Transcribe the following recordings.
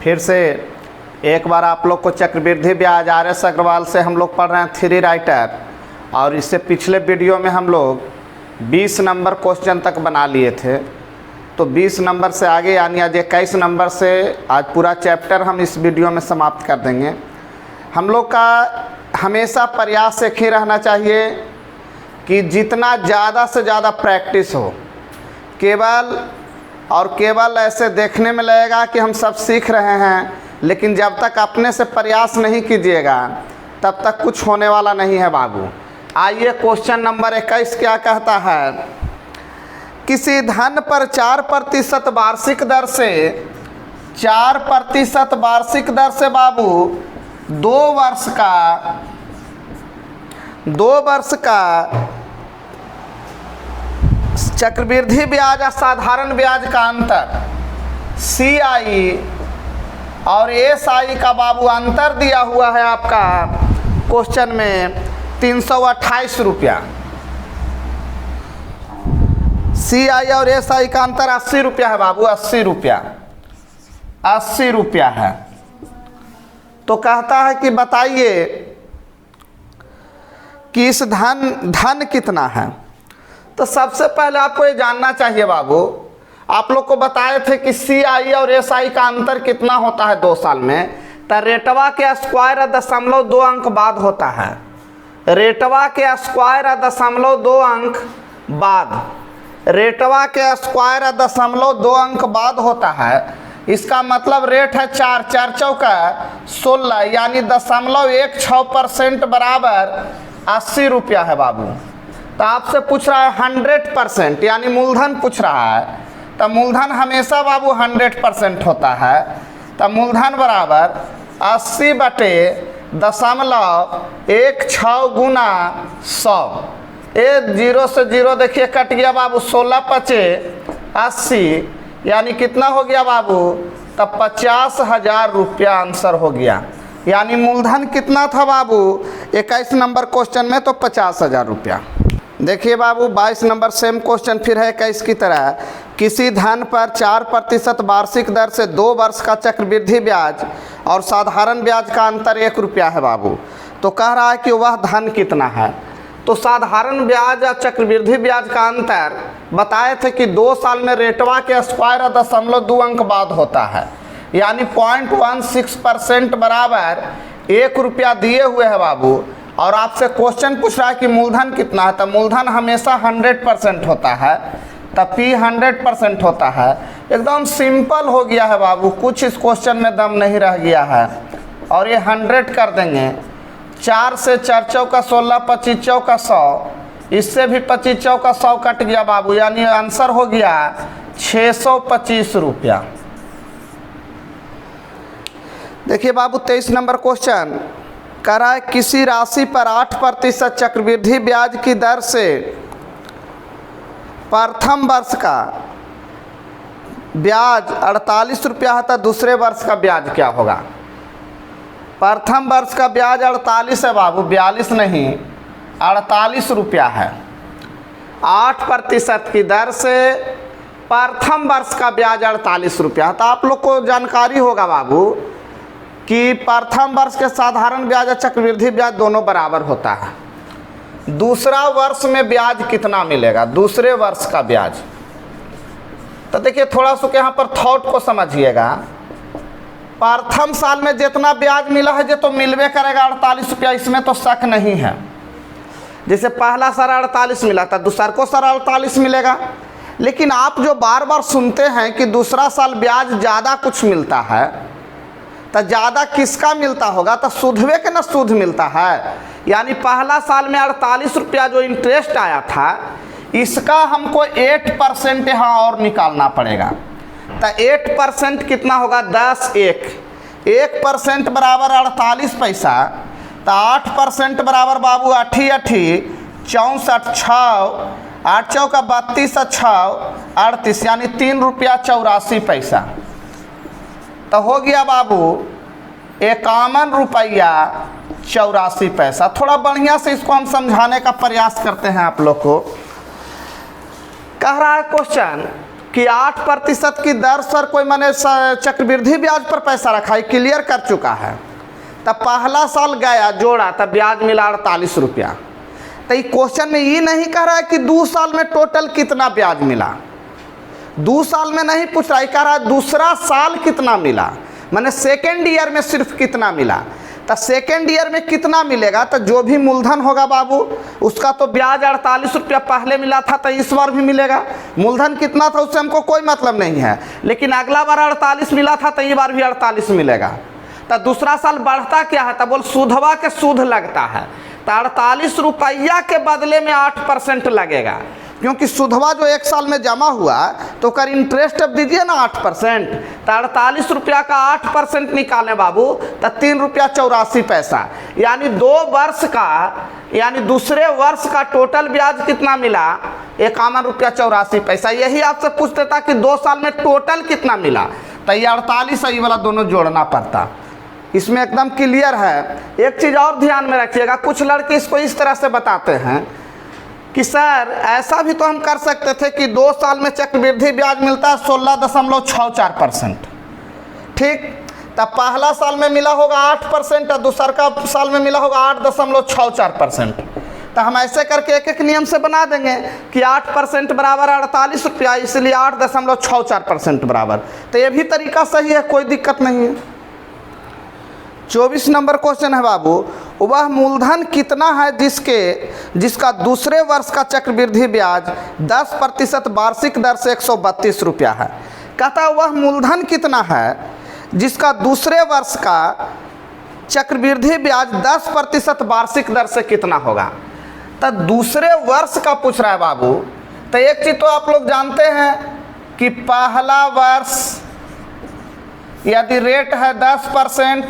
फिर से एक बार आप लोग को चक्रवृद्धि ब्याज RS अग्रवाल से हम लोग पढ़ रहे हैं थ्री राइटर, और इससे पिछले वीडियो में हम लोग 20 नंबर क्वेश्चन तक बना लिए थे। तो 20 नंबर से आगे यानी आज 21 नंबर से आज पूरा चैप्टर हम इस वीडियो में समाप्त कर देंगे। हम लोग का हमेशा प्रयास एक ही रहना चाहिए कि जितना ज़्यादा से ज़्यादा प्रैक्टिस हो। केवल ऐसे देखने में लगेगा कि हम सब सीख रहे हैं, लेकिन जब तक अपने से प्रयास नहीं कीजिएगा तब तक कुछ होने वाला नहीं है बाबू। आइए क्वेश्चन नंबर 21 क्या कहता है। किसी धन पर 4% वार्षिक दर से 4% वार्षिक दर से बाबू 2 वर्ष का चक्रवृद्धि ब्याज और साधारण ब्याज का अंतर CI और SI का बाबू अंतर दिया हुआ है आपका क्वेश्चन में 328 रुपया। CI और SI का अंतर 80 रुपया है बाबू, 80 रुपया है। तो कहता है कि बताइए कि इस धन कितना है। तो सबसे पहले आपको ये जानना चाहिए बाबू, आप लोग को बताए थे कि CI और SI का अंतर कितना होता है 2 साल में। तो रेटवा के स्क्वायर 0.2 अंक बाद होता है। रेटवा के स्क्वायर 0.2 अंक बाद, रेटवा के स्क्वायर 0.2 अंक बाद होता है। इसका मतलब रेट है 4 चौका 16 यानी 0.16% बराबर 80 रुपया है बाबू। तो आपसे पूछ रहा है 100% यानी मूलधन पूछ रहा है। तो मूलधन हमेशा बाबू 100% होता है। तो मूलधन बराबर 80/0.16 गुना 100। ये 0 से 0 देखिए कट गया बाबू, 16×5=80 यानी कितना हो गया बाबू। तब 50,000 रुपया आंसर हो गया। यानी मूलधन कितना था बाबू 21 नंबर क्वेश्चन में, तो 50,000 रुपया। देखिए बाबू 22 नंबर सेम क्वेश्चन फिर है 21 की तरह। किसी धन पर 4% वार्षिक दर से 2 वर्ष का चक्रवृद्धि ब्याज और साधारण ब्याज का अंतर 1 रुपया है बाबू। तो कह रहा है कि वह धन कितना है। तो साधारण ब्याज और चक्रवृद्धि ब्याज का अंतर बताए थे कि 2 साल में रेटवा के स्क्वायर 0.2 अंक बाद होता है, यानी 0.16% बराबर 1 रुपया दिए हुए है बाबू। और आपसे क्वेश्चन पूछ रहा है कि मूलधन कितना है। तो मूलधन हमेशा 100% होता है, तब P 100% होता है। एकदम सिंपल हो गया है बाबू, कुछ इस क्वेश्चन में दम नहीं रह गया है। और ये 100 कर देंगे। 4 से 4 चौका 16, 25 चौका 100, इससे भी 25 चौका 100 कट गया बाबू, यानी आंसर हो गया 625 रुपया। देखिए बाबू 23 नंबर क्वेश्चन कह रहा है किसी राशि पर 8% चक्रवृद्धि ब्याज की दर से प्रथम वर्ष का ब्याज 48 रुपया है, तो दूसरे वर्ष का ब्याज क्या होगा। प्रथम वर्ष का ब्याज 48 है बाबू, 42 नहीं 48 रुपया है। 8% की दर से प्रथम वर्ष का ब्याज 48 रुपया है। तो आप लोग को जानकारी होगा बाबू कि प्रथम वर्ष के साधारण ब्याज और चक्रवृद्धि ब्याज दोनों बराबर होता है। दूसरा वर्ष में ब्याज कितना मिलेगा, दूसरे वर्ष का ब्याज। तो देखिए थोड़ा सा यहाँ पर थॉट को समझिएगा। प्रथम साल में जितना ब्याज मिला है जो तो मिलवे करेगा 48 रुपया, इसमें तो शक नहीं है। जैसे पहला साल 48 मिला था, दूसरा को साल 48 मिलेगा। लेकिन आप जो बार बार सुनते हैं कि दूसरा साल ब्याज ज़्यादा कुछ मिलता है, तो ज़्यादा किसका मिलता होगा। तो सुधवे के ना शुद्ध मिलता है। यानी पहला साल में 48 रुपया जो इंटरेस्ट आया था, इसका हमको 8% यहाँ और निकालना पड़ेगा। तो 8% कितना होगा 10 1% बराबर 48 पैसा। तो 8% बराबर बाबू 8 64 6 8 चौका 32 6 38 यानी 3 रुपया 84 पैसा। तो हो गया बाबू 51 रुपया 84 पैसा। थोड़ा बढ़िया से इसको हम समझाने का प्रयास करते हैं आप लोग को। कह रहा है क्वेश्चन कि 8% की दर पर कोई मैंने चक्रवृद्धि ब्याज पर पैसा रखा है, क्लियर कर चुका है। तब पहला साल गया जोड़ा तब ब्याज मिला 48 रुपया। तो ये क्वेश्चन में ये नहीं कह रहा है कि 2 साल में टोटल कितना ब्याज मिला, 2 साल में नहीं पूछ रहा है, कह रहा है दूसरा साल कितना मिला, मैंने सेकेंड ईयर में सिर्फ कितना मिला। तो सेकेंड ईयर में कितना मिलेगा, तो जो भी मूलधन होगा बाबू उसका तो ब्याज 48 रुपया पहले मिला था तो इस बार भी मिलेगा। मूलधन कितना था उससे हमको कोई मतलब नहीं है, लेकिन अगला बार 48 मिला था तो ये बार भी 48 मिलेगा। तो दूसरा साल बढ़ता क्या है, तो बोल सूधवा के सूध लगता है, तो 48 रुपया के बदले में 8% लगेगा, क्योंकि सूधवा जो 1 साल में जमा हुआ तो कर इंटरेस्ट अब दीजिए ना 8%। तो 48 रुपया का 8% निकालें बाबू तो 3 रुपया 84 पैसा, यानी 2 वर्ष का, यानी दूसरे वर्ष का टोटल ब्याज कितना मिला, 51 रुपया 84 पैसा। यही आपसे पूछते था कि 2 साल में टोटल कितना मिला, तो ये 48 ये वाला दोनों जोड़ना पड़ता। इसमें एकदम क्लियर है। एक चीज़ और ध्यान में रखिएगा, कुछ लड़के इसको इस तरह से बताते हैं कि सर ऐसा भी तो हम कर सकते थे कि 2 साल में चक्रवृद्धि ब्याज मिलता है 16.64%, ठीक। तब पहला साल में मिला होगा 8% और दूसरा का साल में मिला होगा 8.64%। तो हम ऐसे करके एक एक नियम से बना देंगे कि 8% बराबर 48 रुपया, इसलिए 8.64% बराबर। तो ये भी तरीका सही है, कोई दिक्कत नहीं है। 24 नंबर क्वेश्चन है बाबू, वह मूलधन कितना है जिसका दूसरे वर्ष का चक्रवृद्धि ब्याज 10% वार्षिक दर से 132 रुपया है। कहता है वह मूलधन कितना है जिसका दूसरे वर्ष का चक्रवृद्धि ब्याज 10% वार्षिक दर से कितना होगा। तो दूसरे वर्ष का पूछ रहा है बाबू। तो एक चीज़ तो आप लोग जानते हैं कि पहला वर्ष यदि रेट है 10%,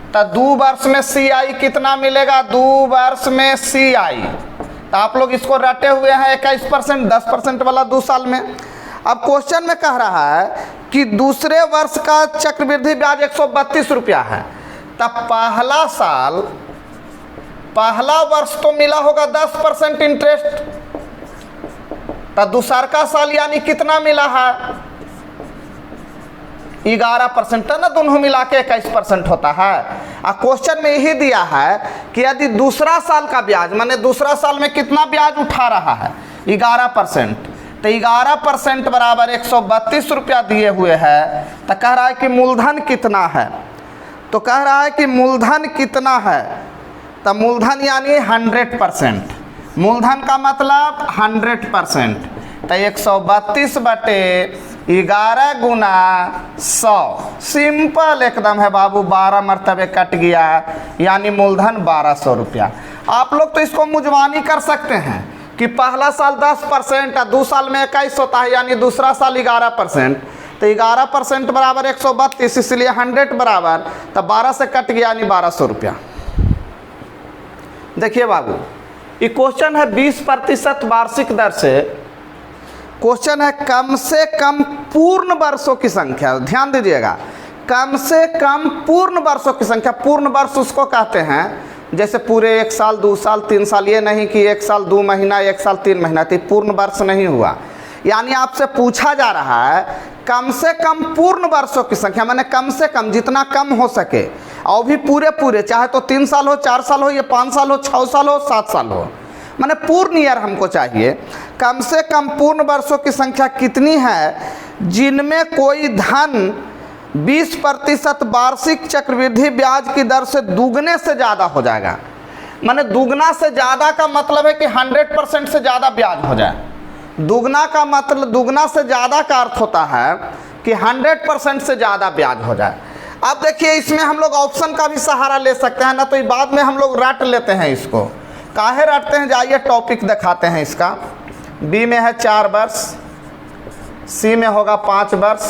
तो 2 वर्ष में CI कितना मिलेगा, 2 वर्ष में CI। तो आप लोग इसको रटे हुए हैं 21%, 10% वाला 2 साल में। अब क्वेश्चन में कह रहा है कि दूसरे वर्ष का चक्रवृद्धि ब्याज 132 रुपया है। तब पहला वर्ष तो मिला होगा 10% इंटरेस्ट, तो दूसरा का साल यानी कितना मिला है 11%, ना दोनों मिला के 21% होता है। क्वेश्चन में यही दिया है कि यदि दूसरा साल का ब्याज, माने दूसरा साल में कितना ब्याज उठा रहा है 11%, तो 11% बराबर 132 रुपया दिए हुए है। तो कह रहा है कि मूलधन कितना है, तो कह रहा है कि मूलधन कितना है, तो मूलधन यानी 100%, मूलधन का मतलब 100%। तो 132 बटे 11 गुना 100, सिंपल एकदम है बाबू, 12 मरतबे कट गया, यानी मूलधन 1200 रुपया। आप लोग तो इसको मुजवानी कर सकते हैं कि पहला साल 10% और 2 साल में 21 होता है, यानी दूसरा साल 11%। तो 11% बराबर 132, इसलिए 100 बराबर, तो 12 से कट गया यानी 1200 रुपया। देखिए बाबू, ये क्वेश्चन है 20% वार्षिक दर से, क्वेश्चन है कम से कम पूर्ण वर्षों की संख्या। ध्यान दीजिएगा, कम से कम पूर्ण वर्षों की संख्या। पूर्ण वर्ष उसको कहते हैं जैसे पूरे 1 साल, 2 साल, 3 साल, ये नहीं कि 1 साल 2 महीना, 1 साल 3 महीना, तो पूर्ण वर्ष नहीं हुआ। यानी आपसे पूछा जा रहा है कम से कम पूर्ण वर्षों की संख्या, माने कम से कम जितना कम हो सके, और भी पूरे, चाहे तो 3 साल हो, 4 साल हो, या 5 साल हो, 6 साल हो, 7 साल हो, माने पूर्ण ईयर हमको चाहिए। कम से कम पूर्ण वर्षों की संख्या कितनी है जिनमें कोई धन 20% वार्षिक चक्रवृद्धि ब्याज की दर से दुगने से ज़्यादा हो जाएगा। माने दुगना से ज़्यादा का मतलब है कि 100% से ज़्यादा ब्याज हो जाए। दुगना का मतलब, दुगना से ज़्यादा का अर्थ होता है कि 100% से ज़्यादा ब्याज हो जाए। अब देखिए, इसमें हम लोग ऑप्शन का भी सहारा ले सकते हैं ना, तो बाद में हम लोग रट लेते हैं इसको। काहे रटते हैं, जाइए टॉपिक दिखाते हैं इसका। बी में है 4 वर्ष, सी में होगा 5 वर्ष,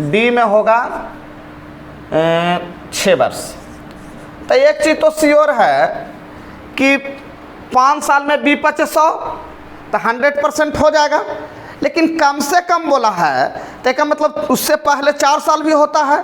डी में होगा 6 वर्ष। तो एक चीज़ तो श्योर है कि 5 साल में 20/100 तो 100% हो जाएगा, लेकिन कम से कम बोला है तो इसका मतलब उससे पहले 4 साल भी होता है।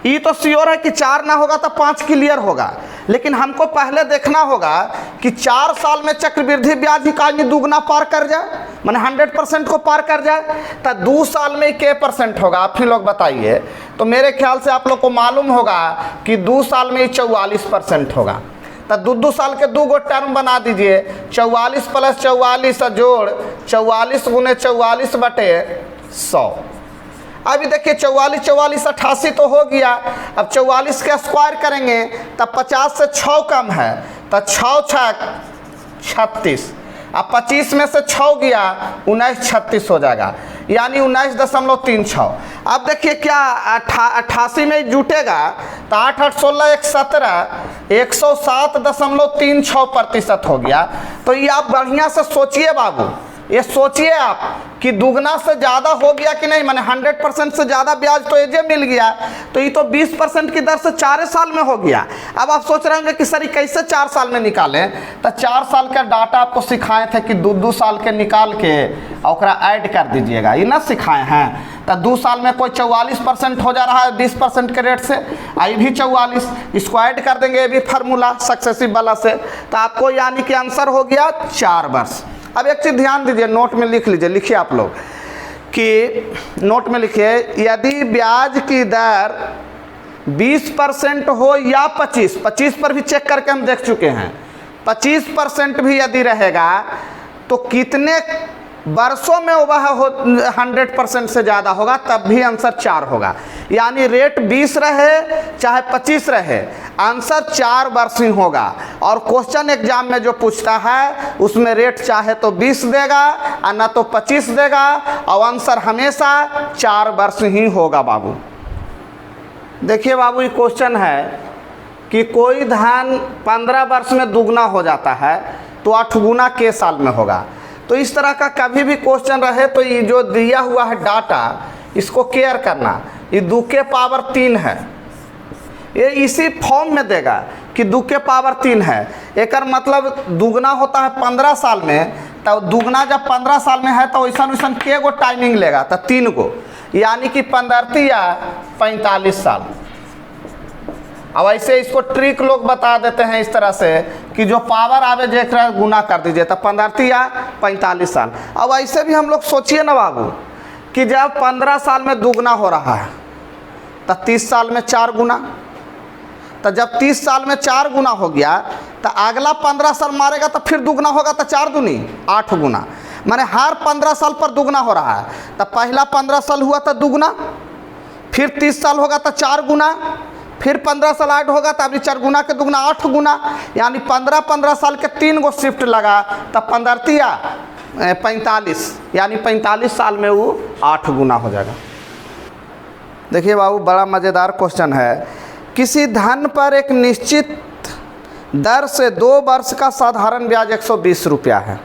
ये तो श्योर है कि 4 ना होगा तो 5 क्लियर होगा, लेकिन हमको पहले देखना होगा कि 4 साल में चक्रवृद्धि ब्याज ही काहे दुगना पार कर जाए, माने 100% को पार कर जाए, तो 2 साल में के परसेंट होगा आप ही लोग बताइए। तो मेरे ख्याल से आप लोग को मालूम होगा कि 2 साल में 44% होगा। तो 2 साल के 2 गो टर्म बना दीजिए, 44 + 44 जोड़ 44 × 44 बटे 100। अभी देखिए 44 44 88 तो हो गया। अब 44 के स्क्वायर करेंगे तब 50 से 6 कम है, तो 6 6 36। अब 25 में से 6 गया 19 36 हो जाएगा, यानी 19.36। अब देखिए क्या 88 में जुटेगा तो 8 8 16 1 17 107.36% हो गया। तो ये आप बढ़िया से सोचिए बाबू, ये सोचिए आप कि दुगना से ज़्यादा हो गया कि नहीं, माने 100% से ज़्यादा ब्याज तो एजे मिल गया, तो ये तो 20% की दर से 4 साल में हो गया। अब आप सोच रहे होंगे कि सर कैसे 4 साल में निकालें, तो 4 साल का डाटा आपको सिखाए थे कि 2 साल के निकाल के और ऐड कर दीजिएगा, ये ना सिखाए हैं। तो 2 साल में कोई 44% हो जा रहा है 20% के रेट से, आई भी 44, इसको ऐड कर देंगे, ये भी फार्मूला सक्सेसिव वाला से, तो आपको यानी कि आंसर हो गया 4 वर्ष। अब एक चीज़ ध्यान दीजिए, नोट में लिख लीजिए, लिखिए आप लोग कि नोट में लिखिए, यदि ब्याज की दर 20% हो या 25 पर भी चेक करके हम देख चुके हैं, 25% भी यदि रहेगा तो कितने वर्षों में वह 100% से ज़्यादा होगा, तब भी आंसर 4 होगा। यानी रेट 20 रहे चाहे 25 रहे, आंसर 4 वर्ष ही होगा। और क्वेश्चन एग्जाम में जो पूछता है उसमें रेट चाहे तो 20 देगा और न तो 25 देगा, और आंसर हमेशा 4 वर्ष ही होगा बाबू। देखिए बाबू, ये क्वेश्चन है कि कोई धन 15 वर्ष में दुगना हो जाता है तो 8 गुना के साल में होगा। तो इस तरह का कभी भी क्वेश्चन रहे तो ये जो दिया हुआ है डाटा, इसको केयर करना। ये 2 के पावर 3 है, ये इसी फॉर्म में देगा कि 2 के पावर 3 है। एक मतलब दुगना होता है 15 साल में, तो दुगना जब 15 साल में है तो वैसा वैसा के गो टाइमिंग लेगा, तो 3 गो, यानी कि 15 या 45 साल। अब ऐसे इसको ट्रिक लोग बता देते हैं इस तरह से कि जो पावर आवे जेकरा गुना कर दीजिए, तो 15 या 45 साल। अब ऐसे भी हम लोग सोचिए ना बाबू कि जब 15 साल में दुगना हो रहा है तो 30 साल में 4 गुना, तो जब 30 साल में 4 गुना हो गया तो अगला 15 साल मारेगा तो फिर दुगना होगा, तो 4 दूनी 8 गुना, माने हर 15 साल पर दुगना हो रहा है। तो पहला 15 साल हुआ तो दुगना, फिर 30 साल होगा तो 4 गुना, फिर 15 साल ऐड होगा तो अभी 4 गुना के दुगना 8 गुना, यानी 15 साल के 3 गो शिफ्ट लगा, तब 15 या 45, यानी 45 साल में वो 8 गुना हो जाएगा। देखिए बाबू, बड़ा मज़ेदार क्वेश्चन है। किसी धन पर एक निश्चित दर से 2 वर्ष का साधारण ब्याज 120 रुपया है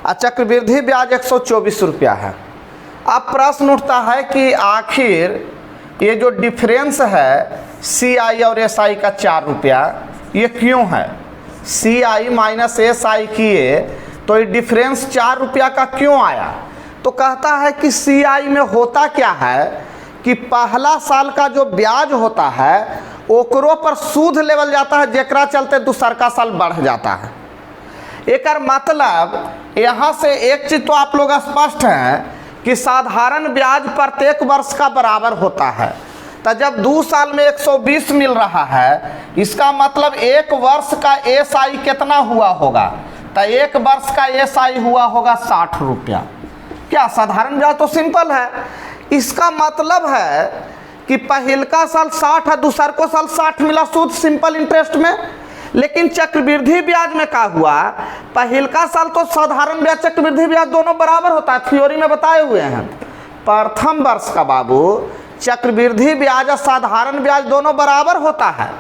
और चक्रवृद्धि ब्याज 124 रुपया है। अब प्रश्न उठता है कि आखिर ये जो डिफरेंस है CI और SI का 4 रुपया, ये क्यों है? CI माइनस SI किए तो ये डिफरेंस 4 रुपया का क्यों आया? तो कहता है कि CI में होता क्या है कि पहला साल का जो ब्याज होता है ओकरो पर सूद लेवल जाता है, जेकरा चलते दूसर का साल बढ़ जाता है। एक मतलब यहाँ से एक चीज़ तो आप लोग स्पष्ट हैं कि साधारण ब्याज प्रत्येक वर्ष का बराबर होता है। तो जब 2 साल में 120 मिल रहा है, इसका मतलब 1 वर्ष का SI कितना हुआ होगा? तो 1 वर्ष का SI हुआ होगा 60 रुपया। क्या साधारण ब्याज तो सिंपल है, इसका मतलब है कि पहिलका साल 60 है, दूसर को साल 60 मिला सूद सिंपल इंटरेस्ट में। लेकिन चक्रवृद्धि ब्याज में क्या हुआ, पहिलका साल तो साधारण ब्याज चक्रवृद्धि ब्याज दोनों बराबर होता है, थ्योरी में बताए हुए हैं। प्रथम वर्ष का बाबू चक्रवृद्धि ब्याज और साधारण ब्याज दोनों बराबर होता है,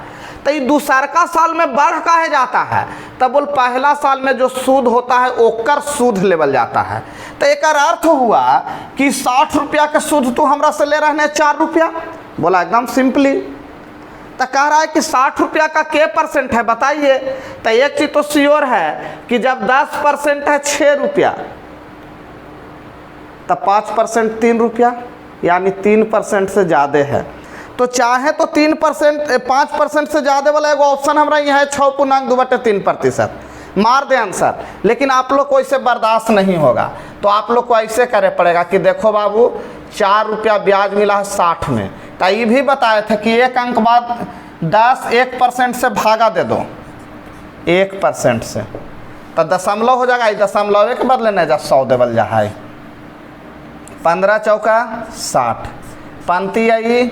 तो ये दूसरका साल में बढ़ काहे जाता है? तब बोल पहला साल में जो सूद होता है ओकर सूद लेवल जाता है। तो एक अर्थ हुआ कि 60 रुपया के सूद तू हमरा से ले रहे 4 रुपया, बोला एकदम सिंपली। तो कह रहा है कि 60 रुपया का के परसेंट है बताइए? तो एक चीज़ तो श्योर है कि जब 10% है 6 रुपया, तब 5% 3 रुपया, यानी 3% से ज़्यादा है। तो चाहे तो 3% 5% से ज़्यादा वाला एगो ऑप्शन हमारा यहाँ है 6.2/3%, मार दे आंसर। लेकिन आप लोग को इसे बर्दाश्त नहीं होगा, तो आप लोग को ऐसे करे पड़ेगा कि देखो बाबू 4 रुपया ब्याज मिला है 60 में, तो ये भी बताए थे कि एक अंक बाद 1% से भागा दे दो 1% से, तो दशमलव हो जाएगा। दशमलव के बदले नहीं जा 100 देवल जा है। 15 चौका 60, पंती आई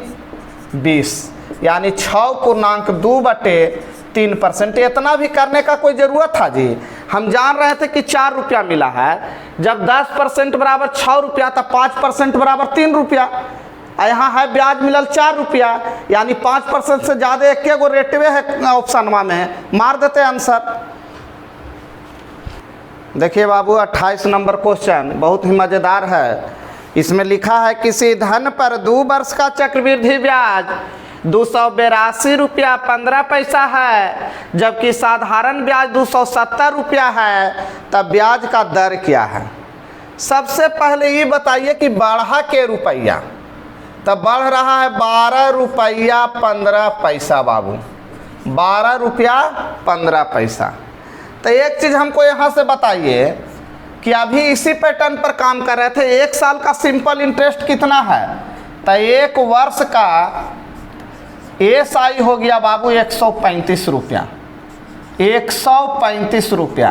20, यानी 6.2/3%। इतना भी करने का कोई ज़रूरत था जी? हम जान रहे थे कि 4 रुपया मिला है, जब 10% बराबर 6 रुपया, तो 5% बराबर 3 रुपया। यहाँ है ब्याज मिलल 4 रुपया, यानी 5% से ज़्यादा एक गो रेटवे है ऑप्शनवा में, मार देते आंसर। देखिए बाबू 28 नंबर क्वेश्चन बहुत ही मज़ेदार है। इसमें लिखा है किसी धन पर 2 वर्ष का चक्रवृद्धि ब्याज 282 रुपया 15 पैसा है, जबकि साधारण ब्याज 270 रुपया है, तब ब्याज का दर क्या है? सबसे पहले ये बताइए कि बढ़ा के रुपया, तब बढ़ रहा है 12 रुपया 15 पैसा बाबू, 12 रुपया 15 पैसा। तो एक चीज़ हमको यहाँ से बताइए कि अभी इसी पैटर्न पर काम कर रहे थे। 1 साल का सिंपल इंटरेस्ट कितना है? तो 1 वर्ष का एसआई हो गया बाबू 135 रुपया, 135 रुपया।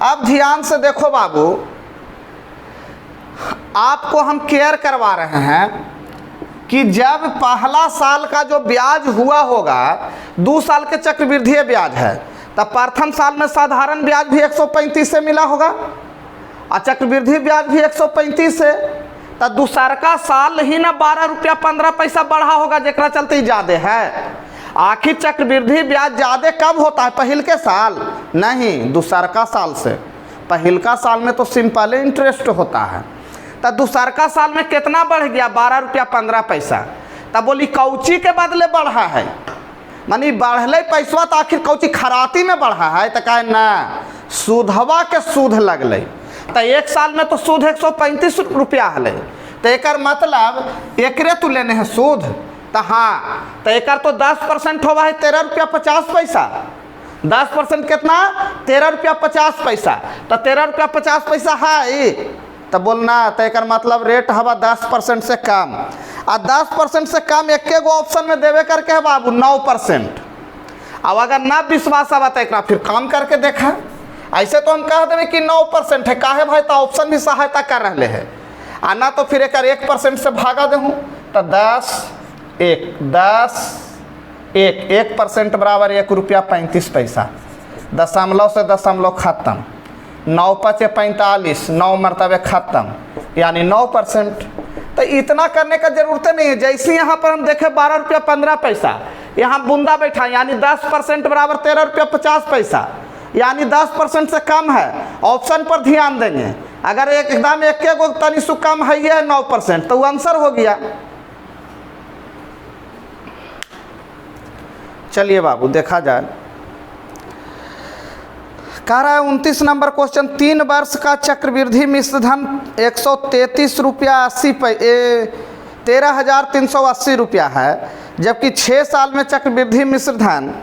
अब ध्यान से देखो बाबू, आपको हम केयर करवा रहे हैं कि जब पहला साल का जो ब्याज हुआ होगा, 2 साल के चक्रवृद्धि ब्याज है, तब प्रथम साल में साधारण ब्याज भी 135 से मिला होगा और चक्रवृद्धि ब्याज भी 135 से, तो दूसरका साल ही ना 12 रुपया 15 पैसा बढ़ा होगा, जेकरा चलते ही ज़्यादा है। आखिर चक्रवृद्धि ब्याज ज़्यादा कब होता है? पहिल के साल नहीं, दूसरका साल से। पहिल का साल में तो सिंपल इंटरेस्ट होता है, तो दूसरका साल में कितना बढ़ गया? 12 रुपया 15 पैसा। तब बोली कौची के बदले बढ़ा है, मानी बढ़ले पैसवा तो आखिर कौची खराती में बढ़ा है? तो कहे ना सूधवा के सूध लगल, तो 1 साल में तो सूद 135 रुपया है, तो एक मतलब एकरे तू लेने हैं सूद। तो हाँ, तो एक तो 10% होगा है 13 रुपया 50 पैसा। 10% कितना? 13 रुपया 50 पैसा। तो 13 रुपया 50 पैसा है, तो बोलना तो एक मतलब रेट हवा 10% से कम। और 10% से कम एक गो ऑप्शन में देवे करके है बाबू 9%। अब अगर ना विश्वास आवा तो फिर काम करके देखा। ऐसे तो हम कह देवे कि 9% है, काहे भाई? तो ऑप्शन भी सहायता कर रहे हैं, आ ना तो फिर एक 1% से भागा दे हूँ, तो 1% बराबर 1 रुपया 35 पैसा। दशमलव से दशमलव खत्म, 9 × 5 = 45, 9 मरतबे खत्म, यानी 9%। तो इतना करने का जरूरत नहीं है। जैसे यहाँ पर हम देखें 12 रुपया 15 पैसा, यहाँ बूंदा बैठा, यानी 10% बराबर 13 रुपया 50 पैसा, यानी 10% से कम है। ऑप्शन पर ध्यान देंगे, अगर एकदम एक गो तनी सु कम है ये 9%, तो वो आंसर हो गया। चलिए बाबू देखा जाए, कह रहा है 29 नंबर क्वेश्चन, 3 वर्ष का चक्रवृद्धि मिश्र धन 133 रुपया 80 पैसे 13,380 रुपया है, जबकि 6 साल में चक्रवृद्धि मिश्र धन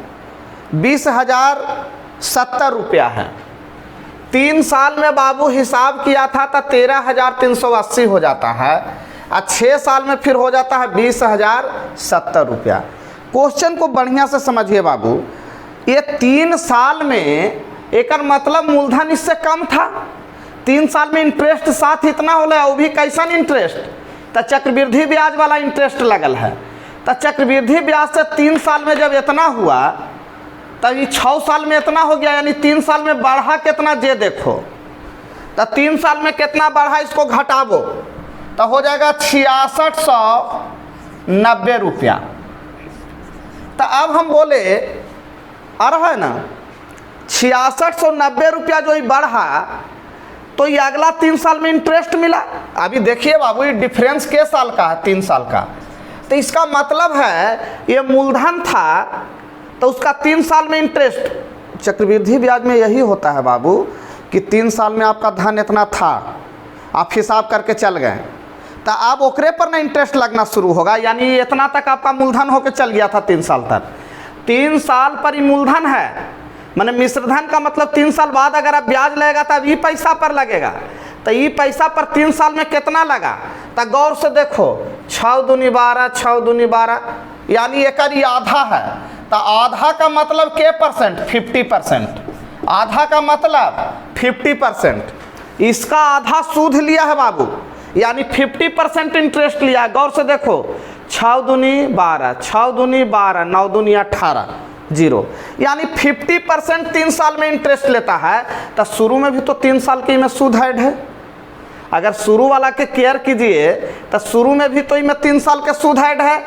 20,070 रुपया है। 3 साल में बाबू हिसाब किया था तो 13,380 हो जाता है, और 6 साल में फिर हो जाता है 20,070 रुपया। क्वेश्चन को बढ़िया से समझिए बाबू, ये 3 साल में एक मतलब मूलधन इससे कम था। 3 साल में इंटरेस्ट साथ इतना होला, वो भी कैसन इंटरेस्ट? तो चक्रवृद्धि ब्याज वाला इंटरेस्ट लगल है। तो चक्रवृद्धि ब्याज से 3 साल में जब इतना हुआ, तब ये 6 साल में इतना हो गया, यानी 3 साल में बढ़ा कितना? जे देखो, तो 3 साल में कितना बढ़ा, इसको घटावो तो हो जाएगा 6690 रुपया। तो अब हम बोले अरे है ना 6690 रुपया जो ये बढ़ा, तो ये अगला 3 साल में इंटरेस्ट मिला। अभी देखिए बाबू, ये डिफरेंस के साल का है? 3 साल का। तो इसका मतलब है ये मूलधन था, तो उसका 3 साल में इंटरेस्ट। चक्रवृद्धि ब्याज में यही होता है बाबू कि 3 साल में आपका धन इतना था, आप हिसाब करके चल गए, तो अब ओकरे पर ना इंटरेस्ट लगना शुरू होगा। यानी इतना तक आपका मूलधन होकर चल गया था 3 साल तक, 3 साल पर ही मूलधन है, माने मिश्रधन का मतलब 3 साल बाद अगर आप ब्याज लगेगा तब ये पैसा पर लगेगा। तो ये पैसा पर 3 साल में कितना लगा, तो गौर से देखो, 6 दूनी 12, 6 दूनी 12, यानी एक आधा है। तो आधा का मतलब के परसेंट, 50%। आधा का मतलब 50%। इसका आधा सूद लिया है बाबू, यानी 50% इंटरेस्ट लिया है। गौर से देखो, 6 दूनी 12, 6 दूनी 12, 9 दूनी 18, 0, यानी 50% 3 साल में इंटरेस्ट लेता है। तो शुरू में भी तो 3 साल की में सूद ऐड है। अगर शुरू वाला के केयर कीजिए तो शुरू में भी तो इसमें 3 साल के सूद ऐड है,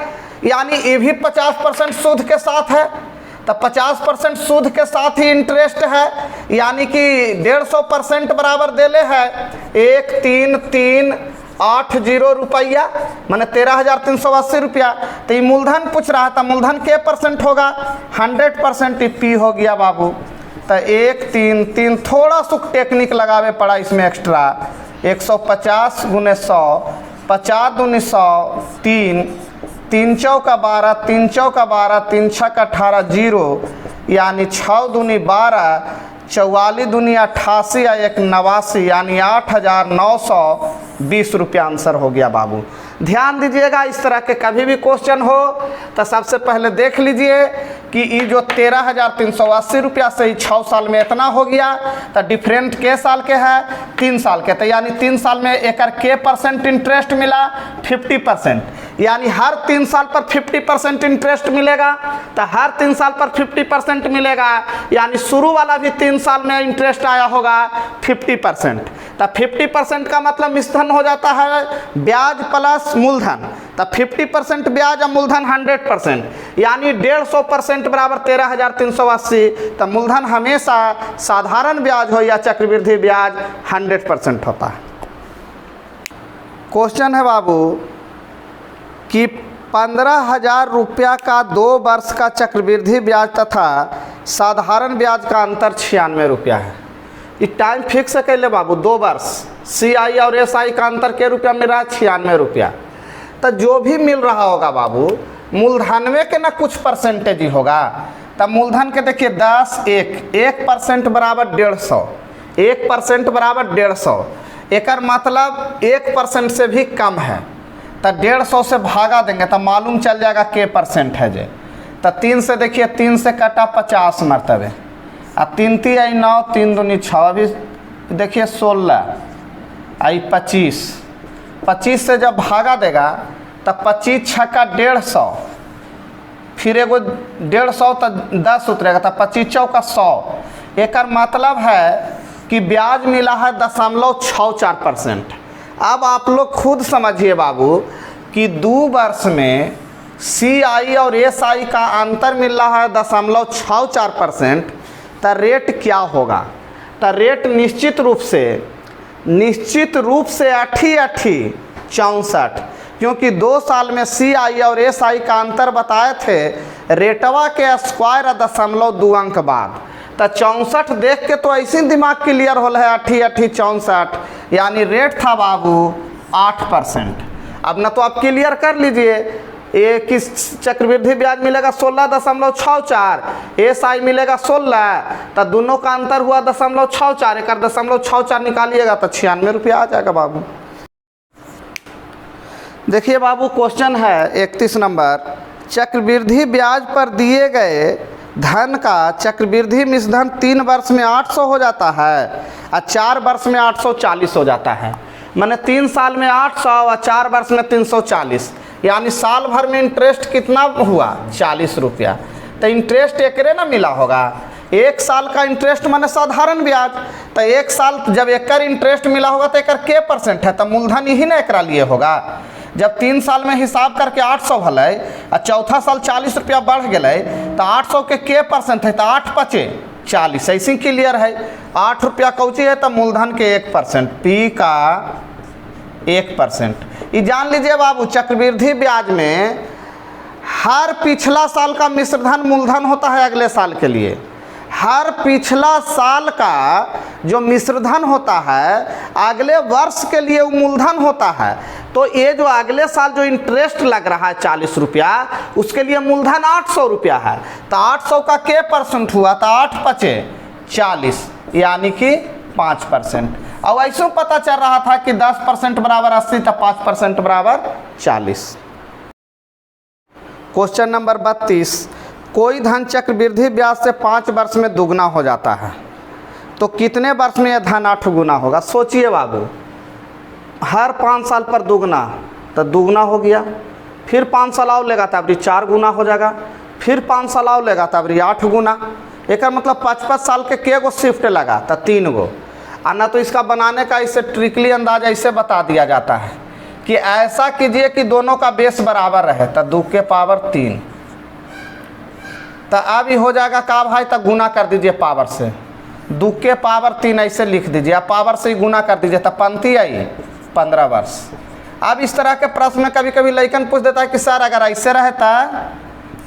यानी ये भी 50% सूद के साथ है। तो 50% सूद के साथ ही इंटरेस्ट है, यानी कि 150% बराबर देले है 13,380 रुपया, माने 13,380 रुपया। तो ये मूलधन पूछ रहा था, मूलधन के परसेंट होगा, 100% पी हो गया बाबू। तो 1,3,3 थोड़ा सा टेक्निक लगावे पड़ा इसमें एक्स्ट्रा, 150 गुने 100, 50 दूनी 100, 3, 3 चौका 12, 3 चौका 12, 3 छक्का 18, 0, यानी 6 दूनी 12, 44 दूनी 88 या 189, यानी 8,920 रुपया आंसर हो गया बाबू। ध्यान दीजिएगा, इस तरह के कभी भी क्वेश्चन हो तो सबसे पहले देख लीजिए कि ये जो 13,380 रुपया से ही 6 साल में इतना हो गया, तो डिफरेंट के साल के है, 3 साल के। तो यानी 3 साल में एक के परसेंट इंटरेस्ट मिला, 50%, यानी हर 3 साल पर 50% इंटरेस्ट मिलेगा। तो हर 3 साल पर 50% मिलेगा, यानी शुरू वाला भी 3 साल में इंटरेस्ट आया होगा 50%। तो 50% का मतलब मिश्रण हो जाता है ब्याज प्लस मूलधन। तो 50% ब्याज और मूलधन 100%, यानी 150% बराबर 13,380। तो मूलधन हमेशा साधारण ब्याज हो या चक्रवृद्धि ब्याज 100% होता है। क्वेश्चन है बाबू कि 15,000 रुपया का 2 वर्ष का चक्रवृद्धि ब्याज तथा साधारण ब्याज का अंतर 96 रुपया है। ये टाइम फिक्स है कैले बाबू, 2 वर्ष, CI और SI का अंतर के रुपया मिल रहा है 96 रुपया। तो जो भी मिल रहा होगा बाबू, मूलधन में के ना कुछ परसेंटेज ही होगा। तब मूलधन के देखिए 10, 1% बराबर 150, 1% बराबर 150, एक मतलब 1% से भी कम है। तो 150 से भागा देंगे तो मालूम चल जाएगा के परसेंट है जे। तो 3 से देखिए, 3 से कटा 50 मरतबे, अब 3 3 आई 9, 3 दूनी 6, अभी देखिए 16 आई 25, 25 से जब भागा देगा तो 25 छक्का 150, फिर एगो 150 तो 10 उतरेगा, तो 25 चौका 100। एक मतलब है कि ब्याज मिला है 0.64%। अब आप लोग खुद समझिए बाबू कि 2 वर्ष में CI और SI का अंतर मिल रहा है 0.64%। तो रेट क्या होगा? तो रेट निश्चित रूप से 64, क्योंकि 2 साल में CI और SI का अंतर बताए थे, रेटवा के स्क्वायर 0.2 अंक बाद। तो 64 देख के तो ऐसे दिमाग क्लियर हो है, 64, यानी रेट था बाबू 8%। अब ना तो आप क्लियर कर लीजिए, एक किस चक्रवृद्धि ब्याज मिलेगा 16.64, SI मिलेगा 16, तो दोनों का अंतर हुआ 0.64, एक 0.64 निकालिएगा तो 96 रुपया आ जाएगा बाबू। देखिए बाबू, क्वेश्चन है 31 नंबर, चक्रवृद्धि ब्याज पर दिए गए धन का चक्रवृद्धि मिश्रधन 3 वर्ष में 800 हो जाता है और 4 वर्ष में 840 हो जाता है। मैंने 3 साल में 800 और 4 वर्ष में 340, यानी साल भर में इंटरेस्ट कितना हुआ 40 रुपया। तो इंटरेस्ट एकरे ना मिला होगा, 1 साल का इंटरेस्ट माने साधारण ब्याज। तो 1 साल जब एक इंटरेस्ट मिला होगा तो एक के परसेंट है, तो मूलधन यही ना एक लिए होगा। जब 3 साल में हिसाब करके 800 भले और चौथा साल 40 रुपया बढ़ गए, तो 800 के परसेंट है, तो 8 पचे 40, ऐसी क्लियर है। 8 रुपया कौची है, तो मूलधन के 1%, P का 1%। ये जान लीजिए बाबू, चक्रवृद्धि ब्याज में हर पिछला साल का मिश्रधन मूलधन होता है अगले साल के लिए। हर पिछला साल का जो मिश्रधन होता है अगले वर्ष के लिए वो मूलधन होता है। तो ये जो अगले साल जो इंटरेस्ट लग रहा है 40 रुपया, उसके लिए मूलधन 800 रुपया है। तो 800 का के परसेंट हुआ? तो 8 पचे 40, यानी कि 5%। अब ऐसे पता चल रहा था कि 10% बराबर 80, तो 5% बराबर 40। क्वेश्चन नंबर 32, कोई धन चक्रवृद्धि ब्याज से 5 वर्ष में दुगना हो जाता है, तो कितने वर्ष में यह धन 8 गुना होगा? सोचिए बाबू, हर 5 साल पर दुगना, तो दुगना हो गया, फिर 5 साल और लेगा तब 4 गुना हो जाएगा, फिर 5 साल और लेगा तब 8 गुना। एक मतलब 5-5 साल के गो शिफ्ट लगा? तो 3 गो। ना तो इसका बनाने का इसे ट्रिकली अंदाज ऐसे बता दिया जाता है कि ऐसा कीजिए कि दोनों का बेस बराबर रहे, तो 2 के पावर 3, तो अब ही हो जाएगा का भाई, तो गुना कर दीजिए पावर से, 2 के पावर 3 ऐसे लिख दीजिए, आप पावर से ही गुना कर दीजिए, तो पंक्ति आई 15 वर्ष। अब इस तरह के प्रश्न में कभी कभी लइकन पूछ देता है कि सर अगर ऐसे रहता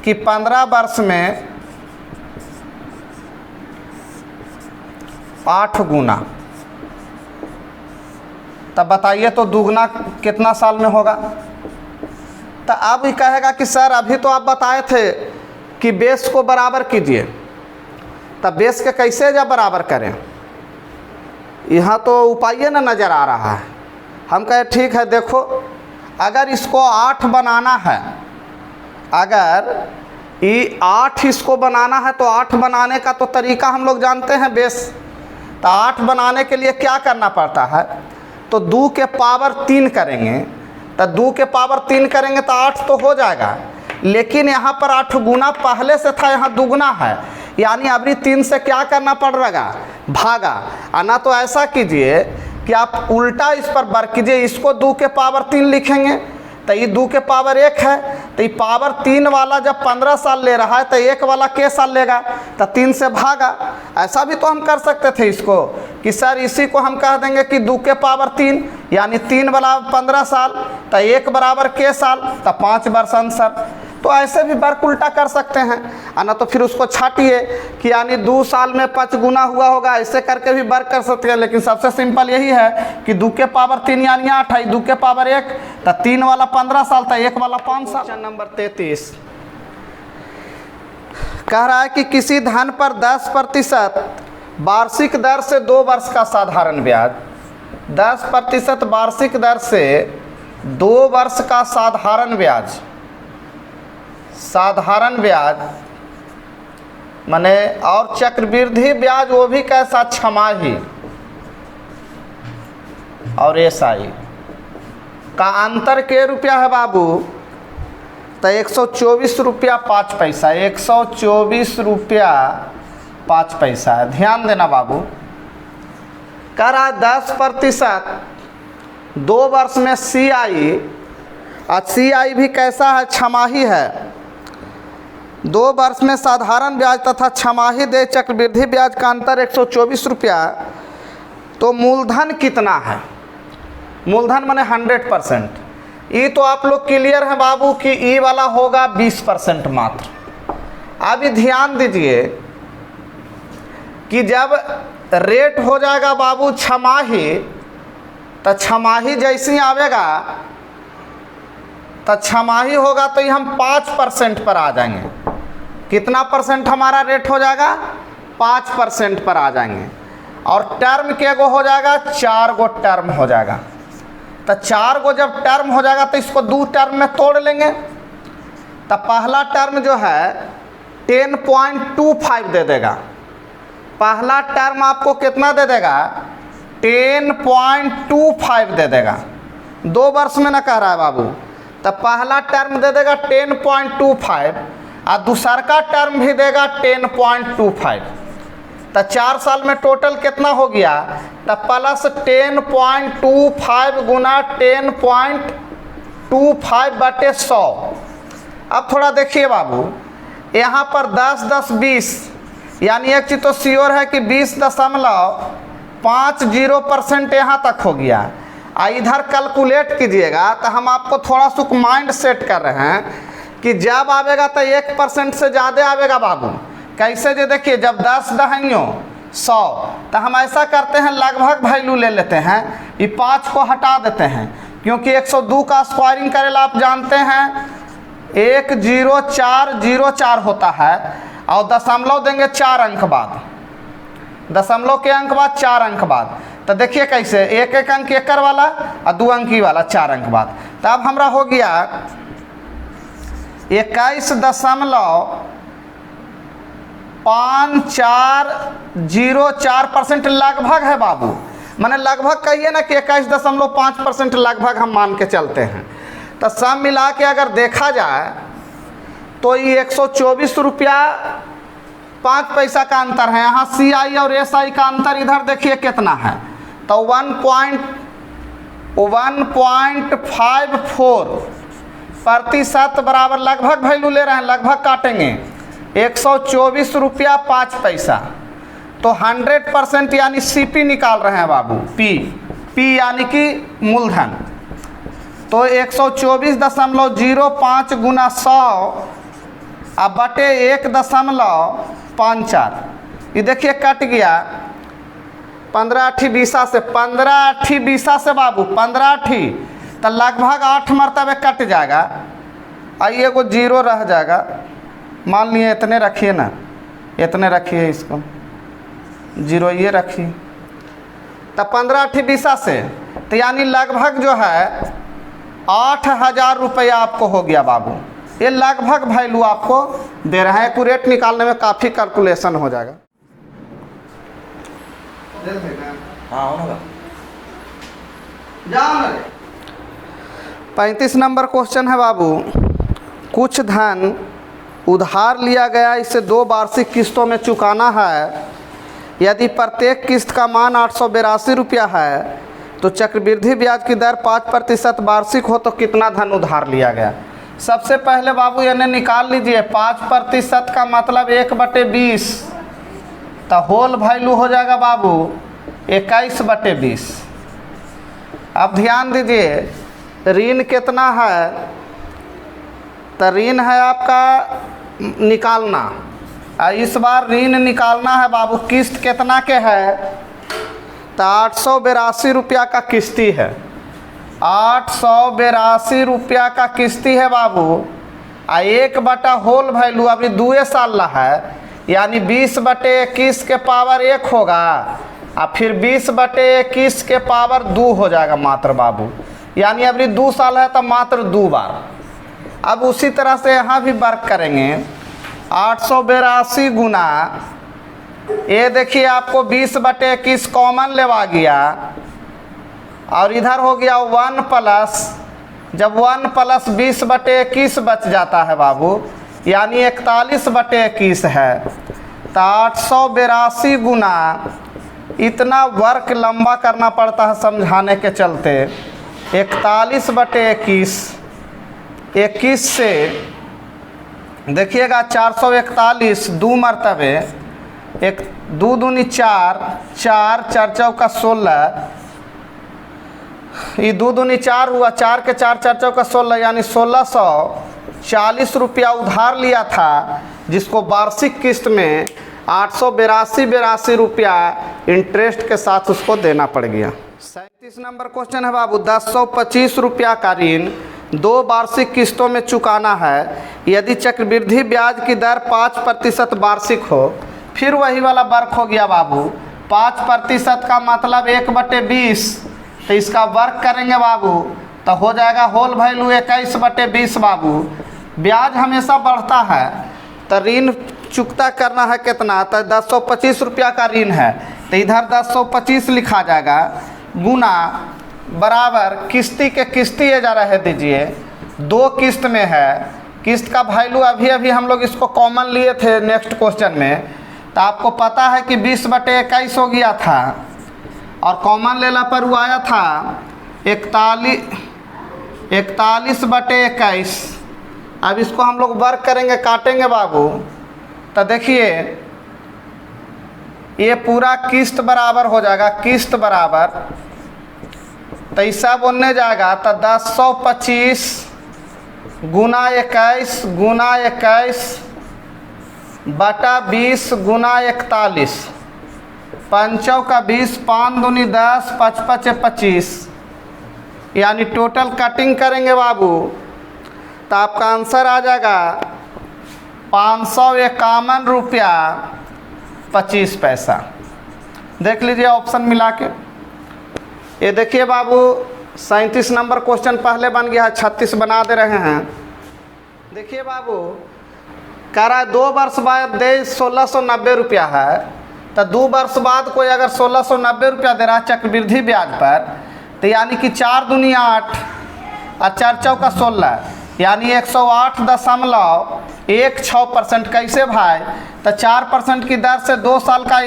कि 15 वर्ष में 8 गुना, तब बताइए तो दुगना कितना साल में होगा? तो अब ही कहेगा कि सर अभी तो आप बताए थे कि बेस को बराबर कीजिए, तब बेस के कैसे जब बराबर करें? यहाँ तो उपाय ना नज़र आ रहा है। हम कहे ठीक है, देखो अगर इसको 8 बनाना है, अगर ये 8 इसको बनाना है, तो 8 बनाने का तो तरीका हम लोग जानते हैं बेस। तो 8 बनाने के लिए क्या करना पड़ता है? तो 2 के पावर 3 करेंगे, तो 2 के पावर 3 करेंगे तो 8 तो हो जाएगा, लेकिन यहाँ पर 8 गुना पहले से था, यहाँ दुगना है, यानी अभी 3 से क्या करना पड़ रहेगा? भागा। ना तो ऐसा कीजिए कि आप उल्टा इस पर बर कीजिए, इसको 2 के पावर 3 लिखेंगे, तो ये 2 के पावर 1 है, तो ये पावर 3 वाला जब 15 साल ले रहा है, तो 1 वाला के साल लेगा? तो 3 से भागा। ऐसा भी तो हम कर सकते थे इसको कि सर इसी को हम कह देंगे कि 2 के पावर 3, यानी 3 वाला 15 साल, तो 1 बराबर के साल, तो 5 वर्ष आंसर। तो ऐसे भी वर्क उल्टा कर सकते हैं। ना तो फिर उसको छाटिए कि यानी 2 साल में 5 गुना हुआ होगा, ऐसे करके भी वर्क कर सकते हैं, लेकिन सबसे सिंपल यही है कि 2 के पावर 3 यानी 8 है, 2 के पावर 1, तो 3 वाला 15 साल था, 1 वाला 5 साल। क्वेश्चन नंबर 33 कह रहा है कि किसी धन पर 10% वार्षिक दर से 2 वर्ष का साधारण ब्याज, 10% वार्षिक दर से 2 वर्ष का साधारण ब्याज, साधारण ब्याज माने, और चक्रवृद्धि ब्याज वो भी कैसा? छमाही और एसआई का अंतर के रुपया है बाबू? तो 124 रुपया 5 पैसा, 124 रुपया 5 पैसा है। ध्यान देना बाबू, कह रहा 10% 2 वर्ष में सीआई, और सीआई भी कैसा है? छमाही है। 2 वर्ष में साधारण ब्याज तथा छमाही दे चक्रवृद्धि ब्याज का अंतर 124 रुपया। तो मूलधन कितना है? मूलधन माने 100%। ये तो आप लोग क्लियर है बाबू कि ई वाला होगा 20% मात्र। अभी ध्यान दीजिए कि जब रेट हो जाएगा बाबू छमाही, तो छमाही जैसी आवेगा, तो छमाही होगा तो ये हम 5% पर आ जाएंगे। कितना परसेंट हमारा रेट हो जाएगा? 5% पर आ जाएंगे। और टर्म के गो हो जाएगा? 4 गो टर्म हो जाएगा। तो 4 गो जब टर्म हो जाएगा तो इसको 2 टर्म में तोड़ लेंगे। तो पहला टर्म जो है 10.25 दे देगा। पहला टर्म आपको कितना दे देगा? 10.25 दे देगा। 2 वर्ष में ना कह रहा है बाबू। तो पहला टर्म दे देगा 10.25 और दूसरा का टर्म भी देगा 10.25। तो 4 साल में टोटल कितना हो गया? तो प्लस 10.25 गुना 10.25/100। अब थोड़ा देखिए बाबू, यहाँ पर 10 10 20, यानी एक चीज़ तो श्योर है कि 20.50% यहाँ तक हो गया। इधर कैलकुलेट कीजिएगा तो हम आपको थोड़ा सा माइंड सेट कर रहे हैं कि जब आवेगा तो 1% से ज़्यादा आवेगा बाबू। कैसे? जो देखिए, जब 10 दहाइयों 100, तो हम ऐसा करते हैं लगभग वैल्यू ले लेते हैं, ये 5 को हटा देते हैं, क्योंकि 102 का स्क्वायरिंग करेला आप जानते हैं 10404 होता है और दशमलव देंगे 4 अंक बाद, दशमलव के अंक बाद 4 अंक बाद। तो देखिए कैसे, एक एक अंक एकर वाला और 2 अंकी वाला 4 अंक बाद। तो अब हमारा हो गया 21.5404% लगभग है बाबू, माने लगभग कहिए ना कि 21.5% लगभग हम मान के चलते हैं। तो सब मिला के अगर देखा जाए तो ये 124 रुपया 5 पैसा का अंतर है। यहाँ CI और SI का अंतर इधर देखिए कितना है, तो 1.54% बराबर लगभग वैल्यू ले रहे हैं, लगभग काटेंगे 124 रुपया 5 पैसा। तो 100% यानी CP निकाल रहे हैं बाबू, P यानी कि मूलधन। तो 124.05 गुना 100 अब बटे 1.54, ये देखिए कट गया 15 8 20 से, 15 8 20 से बाबू 15 8, तो लगभग 8 मरतबे कट जाएगा। आइए को 0 रह जाएगा, मान लिए इतने रखिए ना, इतने रखिए, इसको 0 ये रखिए। तो 15 8 20 से, तो यानी लगभग जो है 8000 रुपया आपको हो गया बाबू। ये लगभग वैल्यू आपको दे रहे हैं, एक्यूरेट निकालने में काफ़ी कैलकुलेशन हो जाएगा। हाँ होगा। 35 नंबर क्वेश्चन है बाबू, कुछ धन उधार लिया गया, इसे 2 वार्षिक किस्तों में चुकाना है। यदि प्रत्येक किस्त का मान 882 रुपया है तो चक्रवृद्धि ब्याज की दर 5% वार्षिक हो तो कितना धन उधार लिया गया। सबसे पहले बाबू यानी निकाल लीजिए 5% का मतलब 1/20, तो होल वैल्यू हो जाएगा बाबू 21/20। अब ध्यान दीजिए ऋण कितना है, तो ऋण है आपका निकालना, इस बार ऋण निकालना है बाबू। किस्त कितना के है, तो 882 रुपया का किस्ती है, 882 रुपया का किस्ती है बाबू। 1 बटा होल वैल्यू अभी 2 साल है, यानी 20/21 के पावर 1 होगा, और फिर 20/21 के पावर 2 हो जाएगा मात्र बाबू, यानी अभी 2 साल है तो मात्र 2 बार। अब उसी तरह से यहाँ भी वर्क करेंगे, 882 गुना, ये देखिए आपको 20/21 कॉमन लेवा गया, और इधर हो गया 1 प्लस, जब 1 प्लस 20/21 बच जाता है बाबू, यानी 41/21 है। तो 882 गुना, इतना वर्क लंबा करना पड़ता है समझाने के चलते, 41/21, 21 से देखिएगा 441, 2 मरतबे, 1 2 दूनी 4, 4 4 चौका 16, ये 2 दूनी 4 हुआ, 4 के 4 4 चौका 16, यानी 1640 रुपया उधार लिया था, जिसको वार्षिक किस्त में 882 रुपया इंटरेस्ट के साथ उसको देना पड़ गया। 37 नंबर क्वेश्चन है बाबू, 1025 रुपया का ऋण 2 वार्षिक किस्तों में चुकाना है। यदि चक्रवृद्धि ब्याज की दर 5% वार्षिक हो, फिर वही वाला वर्क हो गया बाबू, 5% का मतलब 1/20, तो इसका वर्क करेंगे बाबू तो हो जाएगा होल वैल्यू 21/20 बाबू। ब्याज हमेशा बढ़ता है, तो ऋण चुकता करना है कितना, तो 1025 रुपया का ऋण है, तो इधर 1025 लिखा जाएगा, गुना बराबर किस्ती के किस्ती ये जा रहे दीजिए, 2 किस्त में है। किस्त का वैल्यू अभी हम लोग इसको कॉमन लिए थे नेक्स्ट क्वेश्चन में, तो आपको पता है कि 20/21 हो गया था, और कॉमन लेला पर वो आया था 41/21। अब इसको हम लोग वर्क करेंगे, काटेंगे बाबू, तो देखिए ये पूरा किस्त बराबर हो जाएगा, किस्त बराबर, तो ऐसा बोलने जाएगा तो 1025 गुना 21 बटा 20 गुना 41, 5 का 20, 5 दूनी 10, 5 5 25, यानी टोटल कटिंग करेंगे बाबू तो आपका आंसर आ जाएगा 551 रुपया 25 पैसा। देख लीजिए ऑप्शन मिला के। ये देखिए बाबू 37 नंबर क्वेश्चन पहले बन गया है, 36 बना दे रहे हैं। देखिए बाबू कह रहा है 2 वर्ष बाद दे 1690 रुपया है, तो 2 वर्ष बाद कोई अगर 1690 रुपया दे रहा है चक्रवृद्धि ब्याज पर, तो यानी कि 4 दूनी 8 और 4 चौका 16 यानी 108.16%। कैसे भाई? तो 4% की दर से 2 साल का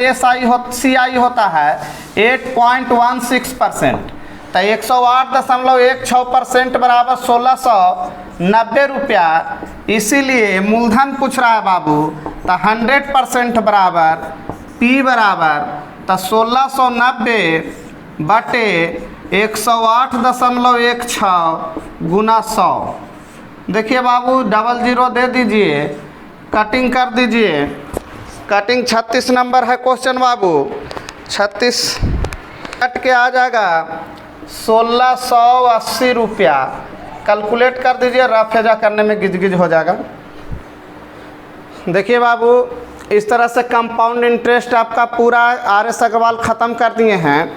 CI होता है 8.16%। तो 108.16% बराबर 1690 रुपया। इसीलिए मूलधन पूछ रहा है बाबू, तो 100% बराबर P बराबर तो 1690 बटे 108.16 गुना 100। देखिए बाबू 00 दे दीजिए, कटिंग कर दीजिए। कटिंग 36 नंबर है क्वेश्चन बाबू, 36 कट के आ जाएगा 1680 रुपया। कैलकुलेट कर दीजिए, रफ हेजा करने में गिज हो जाएगा। देखिए बाबू इस तरह से कंपाउंड इंटरेस्ट आपका पूरा RS अग्रवाल ख़त्म कर दिए हैं,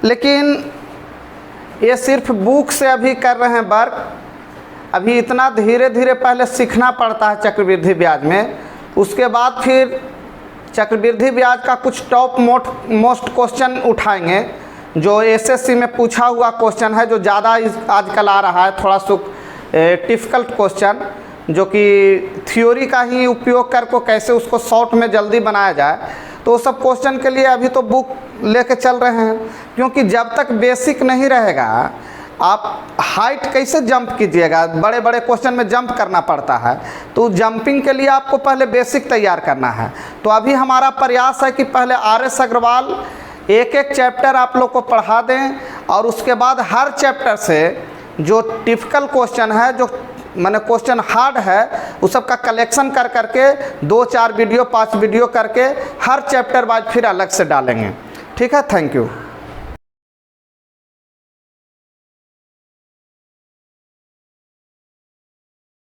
लेकिन ये सिर्फ बुक से अभी कर रहे हैं वर्क। अभी इतना धीरे धीरे पहले सीखना पड़ता है चक्रवृद्धि ब्याज में, उसके बाद फिर चक्रवृद्धि ब्याज का कुछ टॉप मोस्ट क्वेश्चन उठाएंगे जो SSC में पूछा हुआ क्वेश्चन है, जो ज़्यादा आजकल आ रहा है, थोड़ा सा डिफ़िकल्ट क्वेश्चन, जो कि थ्योरी का ही उपयोग करके कैसे उसको शॉर्ट में जल्दी बनाया जाए। तो सब क्वेश्चन के लिए अभी तो बुक लेके चल रहे हैं, क्योंकि जब तक बेसिक नहीं रहेगा आप हाइट कैसे जंप कीजिएगा? बड़े बड़े क्वेश्चन में जंप करना पड़ता है, तो जंपिंग के लिए आपको पहले बेसिक तैयार करना है। तो अभी हमारा प्रयास है कि पहले RS अग्रवाल एक एक चैप्टर आप लोग को पढ़ा दें, और उसके बाद हर चैप्टर से जो टिपिकल क्वेश्चन है, जो माने क्वेश्चन हार्ड है, उस सब का कलेक्शन कर करके 2-4 वीडियो 5 वीडियो करके हर चैप्टर वाइज फिर अलग से डालेंगे। ठीक है, थैंक यू।